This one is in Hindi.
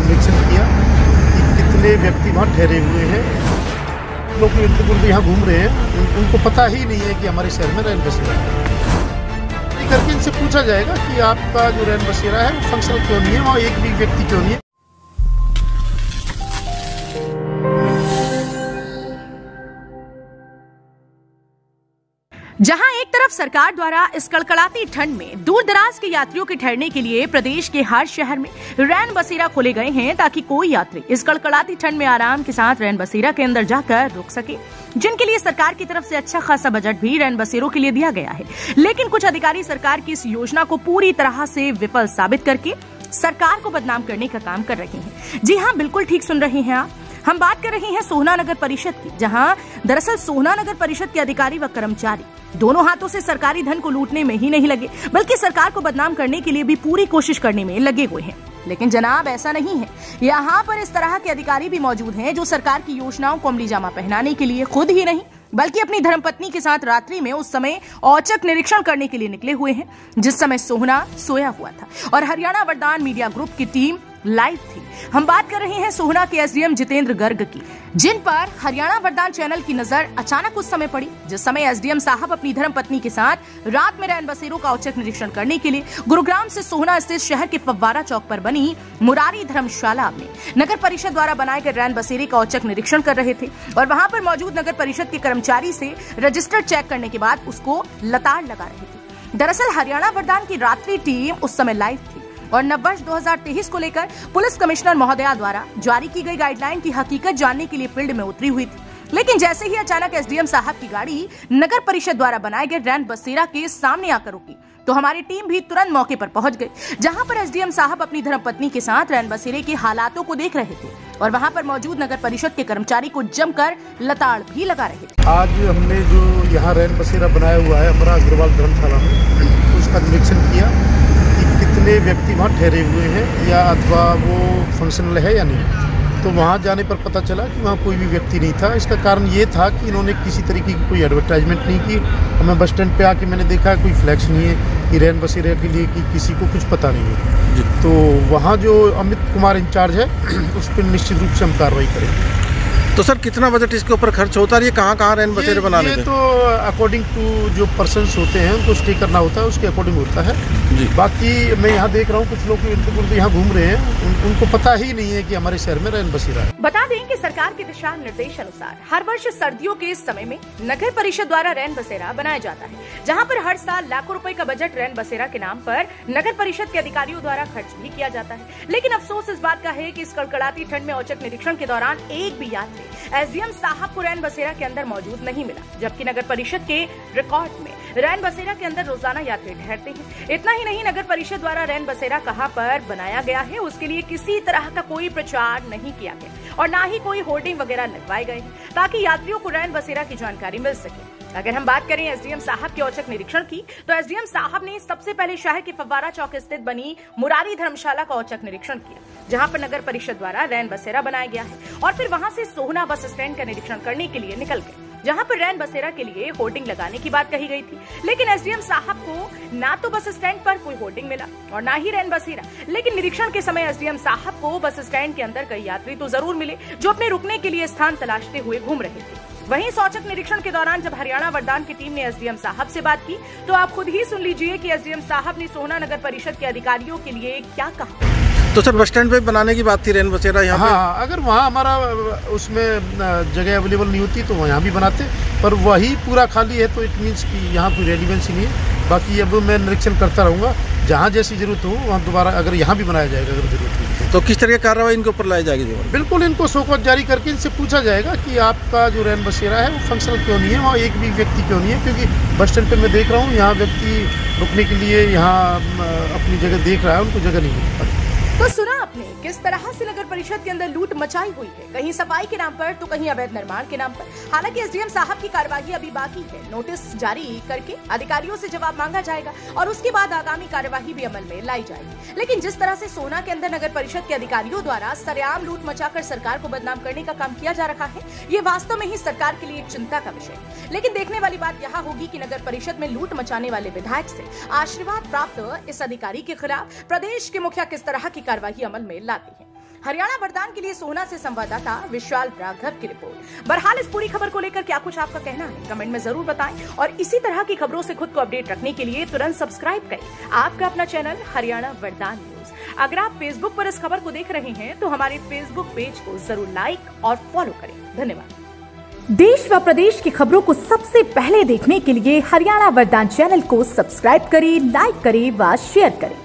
निरीक्षण किया कि कितने व्यक्ति वहाँ ठहरे हुए हैं। लोग यहाँ घूम रहे हैं, उनको पता ही नहीं है कि हमारे शहर में रैन बसेरा है। करके इनसे पूछा जाएगा कि आपका जो रैन बसेरा है वो फंक्शनल क्यों नहीं है, वहाँ एक भी व्यक्ति क्यों नहीं है। जहां एक तरफ सरकार द्वारा इस कड़कड़ाती ठंड में दूर दराज के यात्रियों के ठहरने के लिए प्रदेश के हर शहर में रैन बसेरा खोले गए हैं ताकि कोई यात्री इस कड़कड़ाती ठंड में आराम के साथ रैन बसेरा के अंदर जाकर रुक सके, जिनके लिए सरकार की तरफ से अच्छा खासा बजट भी रैन बसेरों के लिए दिया गया है। लेकिन कुछ अधिकारी सरकार की इस योजना को पूरी तरह से विफल साबित करके सरकार को बदनाम करने का काम कर रहे हैं। जी हाँ, बिल्कुल ठीक सुन रहे हैं आप। हम बात कर रहे हैं सोहना नगर परिषद की, जहां दरअसल सोहना नगर परिषद के अधिकारी व कर्मचारी दोनों हाथों से सरकारी धन को लूटने में ही नहीं लगे, बल्कि सरकार को बदनाम करने के लिए भी पूरी कोशिश करने में लगे हुए हैं। लेकिन जनाब, ऐसा नहीं है। यहाँ पर इस तरह के अधिकारी भी मौजूद हैं जो सरकार की योजनाओं को अमली जामा पहनाने के लिए खुद ही नहीं बल्कि अपनी धर्मपत्नी के साथ रात्रि में उस समय औचक निरीक्षण करने के लिए निकले हुए हैं जिस समय सोहना सोया हुआ था और हरियाणा वरदान मीडिया ग्रुप की टीम लाइव थी। हम बात कर रहे हैं सोहना के एसडीएम जितेंद्र गर्ग की, जिन पर हरियाणा वरदान चैनल की नजर अचानक उस समय पड़ी जिस समय एसडीएम साहब अपनी धर्मपत्नी के साथ रात में रैन बसेरों का औचक निरीक्षण करने के लिए गुरुग्राम से सोहना स्थित शहर के फव्वारा चौक पर बनी मुरारी धर्मशाला में नगर परिषद द्वारा बनाए गए रैन बसेरे का औचक निरीक्षण कर रहे थे और वहां पर मौजूद नगर परिषद के कर्मचारी से रजिस्टर चेक करने के बाद उसको लताड़ लगा रहे थे। दरअसल हरियाणा वरदान की रात्रि टीम उस समय लाइव थी और नववर्ष 2023 को लेकर पुलिस कमिश्नर महोदया द्वारा जारी की गई गाइडलाइन की हकीकत जानने के लिए फील्ड में उतरी हुई थी। लेकिन जैसे ही अचानक एसडीएम साहब की गाड़ी नगर परिषद द्वारा बनाए गए रैन बसेरा के सामने आकर रुकी तो हमारी टीम भी तुरंत मौके पर पहुंच गई, जहां पर एसडीएम साहब अपनी धर्मपत्नी के साथ रैन बसेरे के हालातों को देख रहे थे और वहां पर मौजूद नगर परिषद के कर्मचारी को जमकर लताड़ भी लगा रहे थे। आज हमने जो यहाँ रैन बसेरा बनाया हुआ है हमारा अग्रवाल धर्मशाला में, उसका निरीक्षण किया कि कितने व्यक्ति वहाँ ठहरे हुए हैं या अथवा वो फंक्शनल है या नहीं। तो वहाँ जाने पर पता चला कि वहाँ कोई भी व्यक्ति नहीं था। इसका कारण ये था कि इन्होंने किसी तरीके की कोई एडवर्टाइजमेंट नहीं की। हमें बस स्टैंड पे आके मैंने देखा कोई फ्लैक्स नहीं है कि रैन बसेरे के लिए कि किसी को कुछ पता नहीं है। तो वहाँ जो अमित कुमार इंचार्ज है उस पर निश्चित रूप से हम कार्रवाई करेंगे। तो सर कितना बजट इसके ऊपर खर्च होता है? ये कहाँ रैन बसेरे बनाने में? ये तो अकॉर्डिंग टू जो पर्सन्स होते हैं उनको स्टे करना होता है, उसके अकॉर्डिंग होता है जी। बाकी मैं यहाँ देख रहा हूँ कुछ लोग यहाँ घूम रहे हैं, उनको पता ही नहीं है कि हमारे शहर में रैन बसेरा है। बता दें कि सरकार के दिशा निर्देश अनुसार हर वर्ष सर्दियों के इस समय में नगर परिषद द्वारा रैन बसेरा बनाया जाता है, जहाँ पर हर साल लाखों रुपए का बजट रैन बसेरा के नाम पर नगर परिषद के अधिकारियों द्वारा खर्च भी किया जाता है। लेकिन अफसोस इस बात का है कि इस कड़कड़ाती ठंड में औचक निरीक्षण के दौरान एक भी यात्री एसडीएम साहब को रैन बसेरा के अंदर मौजूद नहीं मिला, जबकि नगर परिषद के रिकॉर्ड में रैन बसेरा के अंदर रोजाना यात्री ठहरते हैं। इतना ही नहीं, नगर परिषद द्वारा रैन बसेरा कहां पर बनाया गया है उसके लिए किसी तरह का कोई प्रचार नहीं किया गया और ना ही कोई होर्डिंग वगैरह लगवाए गए हैं ताकि यात्रियों को रैन बसेरा की जानकारी मिल सके। अगर हम बात करें एसडीएम साहब के औचक निरीक्षण की, तो एसडीएम साहब ने सबसे पहले शहर के फव्वारा चौक स्थित बनी मुरारी धर्मशाला का औचक निरीक्षण किया, जहां पर नगर परिषद द्वारा रैन बसेरा बनाया गया है और फिर वहां से सोहना बस स्टैंड का निरीक्षण करने के लिए निकल गए, जहां पर रैन बसेरा के लिए होर्डिंग लगाने की बात कही गई थी। लेकिन एसडीएम साहब को ना तो बस स्टैंड पर कोई होर्डिंग मिला और ना ही रैन बसेरा। लेकिन निरीक्षण के समय एसडीएम साहब को बस स्टैंड के अंदर कई यात्री तो जरूर मिले जो अपने रुकने के लिए स्थान तलाशते हुए घूम रहे थे। वहीं इस औचक निरीक्षण के दौरान जब हरियाणा वरदान की टीम ने एसडीएम साहब से बात की तो आप खुद ही सुन लीजिए कि एसडीएम साहब ने सोहना नगर परिषद के अधिकारियों के लिए क्या कहा। तो सर बस स्टैंड पे बनाने की बात थी रैन बसेरा यहाँ पे? हाँ, अगर वहाँ हमारा उसमें जगह अवेलेबल नहीं होती तो यहाँ भी बनाते, पर वही पूरा खाली है तो इट मीन्स कि यहाँ कोई रेलिवेंस ही नहीं है। बाकी अब मैं निरीक्षण करता रहूँगा, जहाँ जैसी जरूरत हो वहाँ दोबारा अगर यहाँ भी बनाया जाएगा अगर जरूरत हो। तो किस तरह की कार्रवाई इनके ऊपर लाई जाएगी? बिल्कुल, इनको शोकत जारी करके इनसे पूछा जाएगा कि आपका जो रैन बसेरा है वो फंक्शनल क्यों नहीं है, वहाँ एक भी व्यक्ति क्यों नहीं है। क्योंकि बस स्टैंड पे मैं देख रहा हूँ यहाँ व्यक्ति रुकने के लिए यहाँ अपनी जगह देख रहा है, उनको जगह नहीं मिल पाती। तो सुना आपने किस तरह से नगर परिषद के अंदर लूट मचाई हुई है, कहीं सफाई के नाम पर तो कहीं अवैध निर्माण के नाम पर। हालांकि एसडीएम साहब की कार्यवाही अभी बाकी है, नोटिस जारी करके अधिकारियों से जवाब मांगा जाएगा और उसके बाद आगामी कार्यवाही भी अमल में लाई जाएगी। लेकिन जिस तरह से सोहना के अंदर नगर परिषद के अधिकारियों द्वारा सरेआम लूट मचाकर सरकार को बदनाम करने का काम किया जा रहा है, ये वास्तव में ही सरकार के लिए चिंता का विषय है। लेकिन देखने वाली बात यहाँ होगी कि नगर परिषद में लूट मचाने वाले विधायक से आशीर्वाद प्राप्त इस अधिकारी के खिलाफ प्रदेश के मुखिया किस तरह की कार्यवाही अमल में लाती है। हरियाणा वरदान के लिए सोहना से संवाददाता विशाल राघव की रिपोर्ट। बहरहाल इस पूरी खबर को लेकर क्या कुछ आपका कहना है, कमेंट में जरूर बताएं और इसी तरह की खबरों से खुद को अपडेट रखने के लिए तुरंत सब्सक्राइब करें आपका अपना चैनल हरियाणा वरदान न्यूज। अगर आप फेसबुक पर इस खबर को देख रहे हैं तो हमारे फेसबुक पेज को जरूर लाइक और फॉलो करें। धन्यवाद। देश व प्रदेश की खबरों को सबसे पहले देखने के लिए हरियाणा वरदान चैनल को सब्सक्राइब करें, लाइक करें व शेयर करें।